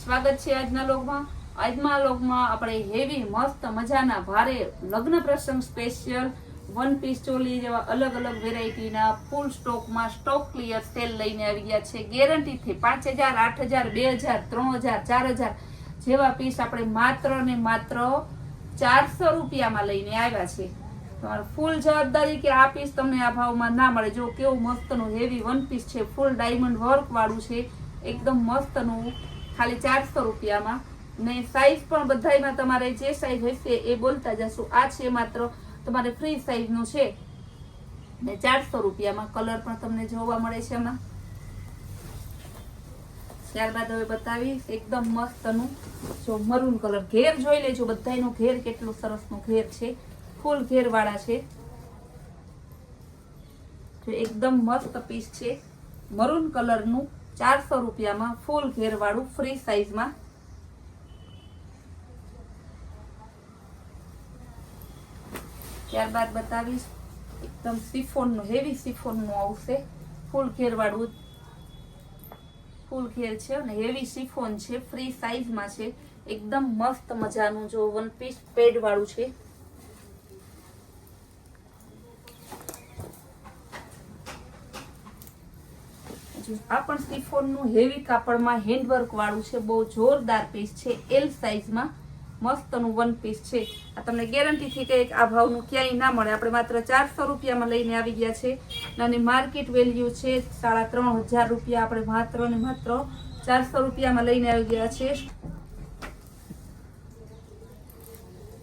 સ્વાગત છે આજના લોગમાં. આજના લોગમાં આપણે હેવી મસ્ત મજાના ભારે લગ્ન પ્રસંગ સ્પેશિયલ વન પીસ ચોલી જેવા અલગ અલગ વેરાયટીના ફૂલ સ્ટોકમાં સ્ટોક ક્લિયર સેલ લઈને આવી ગયા છે. ગેરંટીથી 5000, 8000, 2000, 3000, 4000 જેવા પીસ આપણે માત્ર ને માત્ર 400 રૂપિયામાં લઈને આવ્યા છે. તમારે ફૂલ જવાબદારી કે આ પીસ તમને આ ભાવમાં ના મળે. જો કેવું મસ્તનું હેવી વન પીસ છે, ફૂલ ડાયમંડ વર્ક વાળું છે, એકદમ મસ્તનું, ખાલી 400 રૂપિયામાં. ને સાઈઝ પણ બધાયમાં તમારે જે સાઈઝ હશે એ બોલતા જશું. આ છે માત્ર તમારે ફ્રી સાઈઝનું છે ને 400 રૂપિયામાં. કલર પણ તમને જોવા મળે છે એમાં. ત્યારબાદ હવે બતાવીશ એકદમ મસ્તનું જો મરૂન કલર. ઘેર જોઈ લેજો બધાયનો ઘેર કેટલું સરસનું ઘેર છે, ફૂલ ઘેર વાળા છે. જો એકદમ મસ્ત પીસ છે મરૂન કલરનું, 400 રૂપિયામાં, ફૂલ ઘેર વાળું, ફ્રી સાઈઝમાં. ત્યારબાદ બતાવીશ એકદમ સિફોનનું, હેવી સિફોનનું આવશે, ફૂલ ઘેર વાળું, ફૂલ ઘેર છે અને હેવી સિફોન છે, ફ્રી સાઈઝમાં છે. એકદમ મસ્ત મજાનું જો વન પીસ પેડ વાળું છે. આ પણ સિફોનનું હેવી કાપડમાં હેન્ડવર્ક વાળું છે, બહુ જોરદાર પીસ છે. એલ સાઈઝમાં મસ્તનું વન પીસ છે. આ તમને ગેરંટીથી કંઈક આ ભાવનું ક્યાંય ના મળે. આપણે માત્ર 400 રૂપિયામાં લઈને આવી ગયા છે અને માર્કેટ વેલ્યુ છે 3500 રૂપિયા. આપણે માત્ર ને માત્ર 400 રૂપિયામાં લઈને આવી ગયા છે.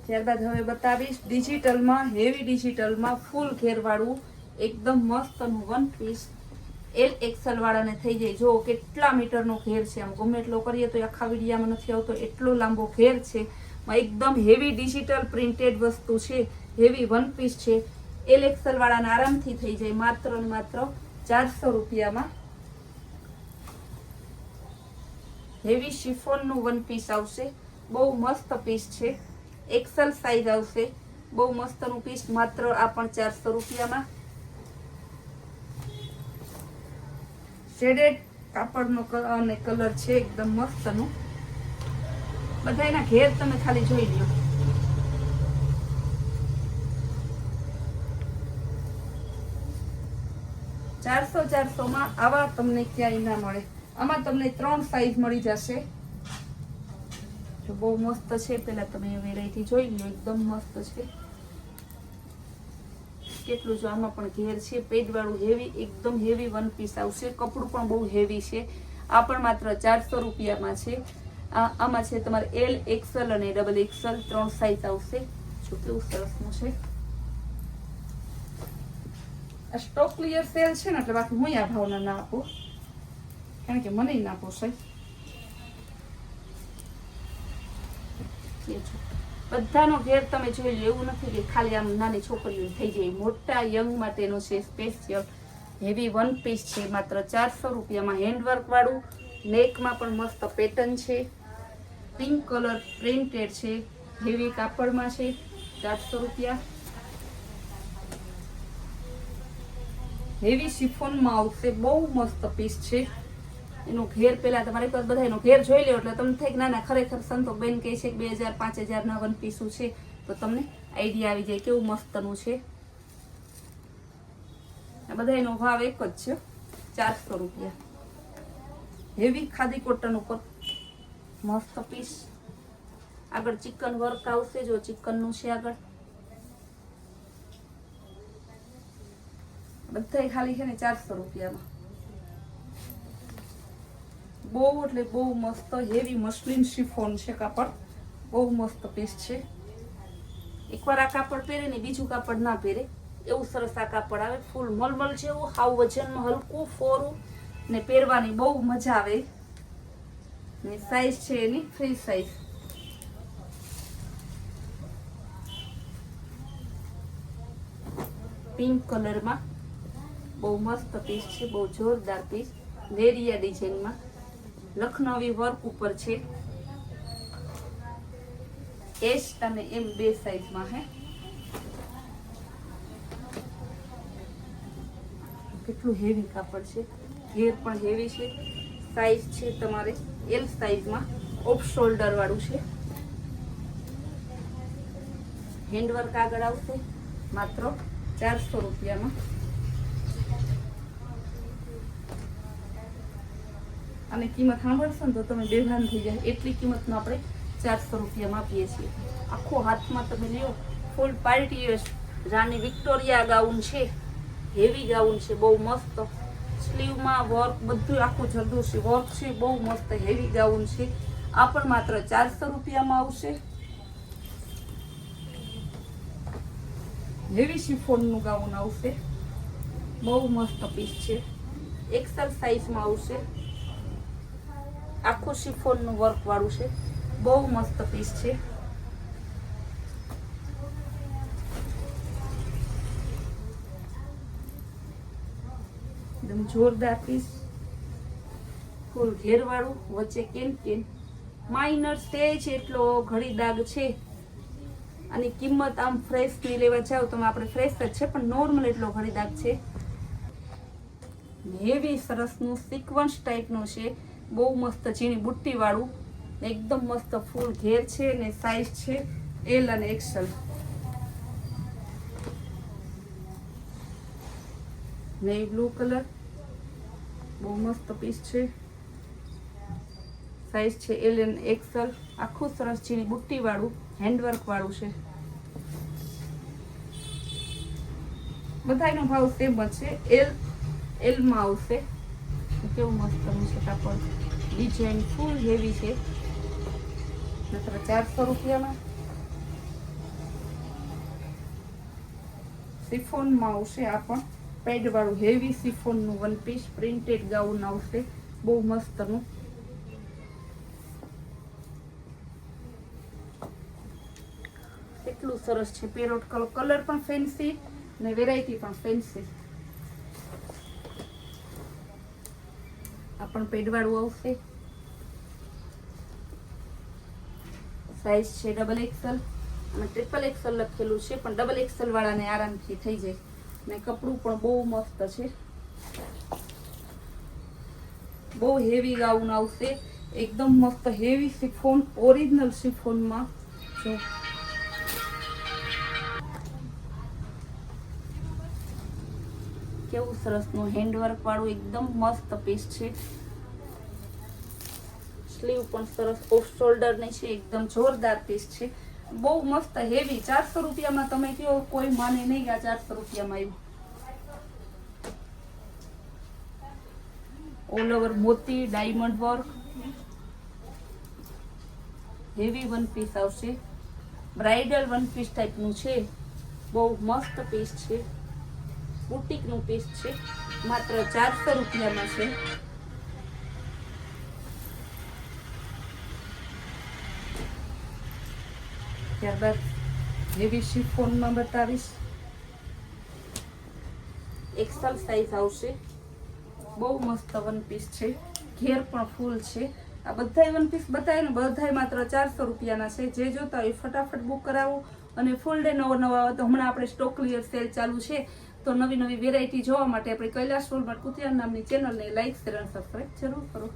ત્યારબાદ હવે બતાવીશ ડિજિટલમાં, હેવી ડિજિટલમાં, ફૂલ ઘેર વાળું એકદમ મસ્તનું વન પીસ. એલ એક્સેલ વાળાને થઈ જાય. જો કેટલા મીટરનો ઘેર છે, આમ ગમે એટલો કરીએ તો આખા વિડીયામાં નથી આવતો, એટલો લાંબો ઘેર છે. એકદમ હેવી ડિજિટલ પ્રિન્ટેડ વસ્તુ છે, હેવી વન પીસ છે. એલ એક્સેલ વાળાને આરામથી થઈ જાય માત્ર ને માત્ર 400 રૂપિયામાં. હેવી શિફોનનું વન પીસ આવશે, બહુ મસ્ત પીસ છે. એક્સેલ સાઈઝ આવશે, બહુ મસ્તનું પીસ, માત્ર આ પણ 400 રૂપિયામાં. શેડેડ કાપડનો અને કલર છે, એકદમ મસ્તનું. બધા એના ઘેર તમે ખાલી જોઈ લો. ચારસો માં આવા તમને ક્યાંય ના મળે. આમાં તમને 3 સાઈઝ મળી જશે. જો બહુ મસ્ત છે. પેલા તમે વેરાયટી જોઈ લો, એકદમ મસ્ત છે. કેટલું જો આમાં પણ ઘેર છે, પેડ વાળું હેવી, એકદમ હેવી વન પીસ આવશે. કપડું પણ બહુ હેવી છે. આ પણ માત્ર 400 રૂપિયામાં છે. આમાં છે તમારે એલ એક્સેલ અને ડબલ એક્સેલ 3 સાઈઝ આવશે. જો કેવું સરસનું છે. આ સ્ટોક ક્લિયર સેલ છે ને એટલે બાકી હું આ ભાવના ના આપું, કારણ કે મને ના પોસાય. બધાનો ઘેર તમે જોઈ લો. એવું નથી કે ખાલી આમ નાની છોકરીઓ થઈ જાય, મોટા યંગ માટેનો છે સ્પેશિયલ હેવી વન પીસ છે, માત્ર 400 રૂપિયામાં. હેન્ડવર્ક વાળું, નેકમાં પણ મસ્ત પેટર્ન છે, પિંક કલર પ્રિન્ટેડ છે, હેવી કાપડમાં છે, 400 રૂપિયા. હેવી શિફોનમાં આવશે, બહુ મસ્ત પીસ છે. એનો ઘેર પેલા તમારે બધા એનો ઘેર જોઈ લો એટલે તમને થાય કે ના ના ખરેખર સંતોકબેન કહે છે કે 2000, 5000 ના વન પીસું છે, તો તમને આઈડિયા આવી જાય કેવું મસ્તનું છે. આ બધા એનો ભાવ એક જ છે, 400 રૂપિયા. હેવી ખાદી કોટન ઉપર મસ્ત પીસ. આગળ ચિકન વર્ક આવશે, જો ચિકનનું છે આગળ. બધા ખાલી છે ને 400 રૂપિયામાં. બહુ એટલે બહુ મસ્ત હેવી મસ્લિન શિફોન છે કાપડ, બહુ મસ્ત પીસ છે. એકવાર આ કાપડ પહેરે ને બીજું કાપડ ના પહેરે એવું સરસ આ કાપડ આવે. ફૂલ મલમલ જેવું, હાવ વજનમાં હલકું, ફોરું ને પહેરવાની બહુ મજા આવે. ને સાઈઝ છે એની ફ્રી સાઈઝ. પિંક કલરમાં બહુ મસ્ત પીસ છે, બહુ જોરદાર પીસ. લેરિયા ડિઝાઇનમાં લખનવી વર્ક ઉપર છે. એસ અને એમ 2 સાઈઝમાં હે. કેટલું હેવી કાપડ છે, ઘેર પણ હેવી છે. સાઈઝ છે તમારે એલ સાઈઝમાં. ઓફ શોલ્ડર વાળું છે. હેન્ડવર્ક આગળ આવશે માત્ર 400 રૂપિયામાં. અને કિંમત સાંભળશો ને તો તમે બેભાન થઈ જાય, એટલી કિંમતનો આપણે 400 રૂપિયામાં આપીએ છીએ. આખો હાથમાં તમે લ્યો, ફૂલ પાર્ટી વેર રાની વિક્ટોરિયા ગાઉન છે, હેવી ગાઉન છે, બહુ મસ્ત. સ્લીવમાં વર્ક બધું આખું જરદોશી વર્ક છે, બહુ મસ્ત હેવી ગાઉન છે. આ પણ માત્ર 400 રૂપિયામાં આવશે. હેવી શિફોનનું ગાઉન આવશે, બહુ મસ્ત પીસ છે. એક્સેલ સાઇઝમાં આવશે. આખું શિફોનનું વર્ક વાળું છે, બહુ મસ્ત પીસ છે. એકદમ જોરદાર પીસ, ફૂલ ઘેર વાળું, વચ્ચે કેન માઇનર સ્ટેજ એટલો ઘડી દાગ છે. અને કિંમત આમ ફ્રેશ ની લેવા જાવ તો આપણે ફ્રેશ જ છે, પણ નોર્મલ એટલો ઘડી દાગ છે. હેવી સરસનું સિક્વન્સ ટાઈપનું છે, બહુ મસ્ત ઝીણી બુટ્ટી વાળું, એકદમ મસ્ત ફૂલ ઘેર છે. અને સાઈઝ છે એલ અને એક્સેલ. નેવી બ્લુ કલર, બહુ મસ્ત પીસ છે. સાઈઝ છે એલ અને એક્સેલ. આખું સરસ ઝીણી બુટ્ટી વાળું, હેન્ડવર્ક વાળું છે. બધાનો ભાવ સેમ જ છે. એલ માં આવશે. કેવું મસ્ત છે કાપડ, ડિઝાઇન ફૂલ હેવી છે, માત્ર 400 રૂપિયામાં. સિફોનમાં આવશે. આ પણ પેડ વાળું હેવી સિફોનનું વન પીસ પ્રિન્ટેડ ગાઉન આવશે, બહુ મસ્તનું. એટલું સરસ છે. પેરોટ કલર પણ ફેન્સી ને વેરાયટી પણ ફેન્સી. આ પણ પેડવાળું આવશે. સાઈઝ છે ડબલ એક્સેલ અને ટ્રિપલ એક્સેલ લખેલું છે, પણ ડબલ એક્સેલ વાળાને આરામથી થઈ જાય. ને કપડું પણ બહુ મસ્ત છે, બહુ હેવી ગાઉન આવશે. એકદમ મસ્ત હેવી શિફોન, ઓરિજિનલ શિફોનમાં. જો કેવું સરસનું હેન્ડવર્ક વાળું એકદમ મસ્ત પીસ છે. સ્લીવ પણ સરસ ઓફ શોલ્ડર ની છે, એકદમ જોરદાર પીસ છે, બહુ મસ્ત હેવી. 400 રૂપિયામાં તમે કહો કોઈ માને નહીં કે આ 400 રૂપિયામાં આવ્યું. ઓલ ઓવર મોતી diamond work, heavy one piece આવશે. બ્રાઇડલ વન પીસ ટાઈપનું છે, બહુ મસ્ત પીસ છે. બુટીકનું પીસ છે, માત્ર 400 રૂપિયામાં છે. ત્યારબાદ હેવી શિફોનમાં બતાવીશ. એક્સેલ સાઈઝ આવશે, બહુ મસ્ત વન પીસ છે, ઘેર પણ ફૂલ છે. આ બધા વન પીસ બતાવે ને બધા માત્ર 400 રૂપિયાના છે. જે જોતા હોય ફટાફટ બુક કરાવો. અને ફૂલ ડે નવો આવે તો હમણાં આપણે સ્ટોક ક્લિયર સેલ ચાલુ છે, તો નવી નવી વેરાયટી જોવા માટે આપણે કૈલાશ વોલમાર્ટ કુતિયાણા નામની ચેનલને લાઈક શેર અને સબસ્ક્રાઇબ જરૂર કરો.